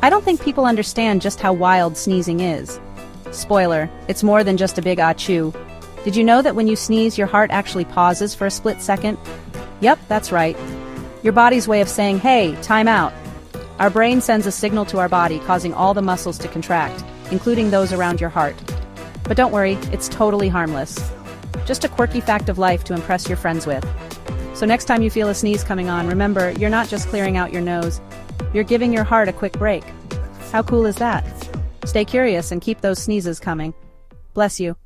I don't think people understand just how wild sneezing is. Spoiler, it's more than just a big achoo. Did you know that when you sneeze, your heart actually pauses for a split second? Yep, that's right. Your body's way of saying, hey, time out. Our brain sends a signal to our body, causing all the muscles to contract, including those around your heart. But don't worry, it's totally harmless. Just a quirky fact of life to impress your friends with. So next time you feel a sneeze coming on, remember, you're not just clearing out your nose, you're giving your heart a quick break. How cool is that? Stay curious and keep those sneezes coming. Bless you.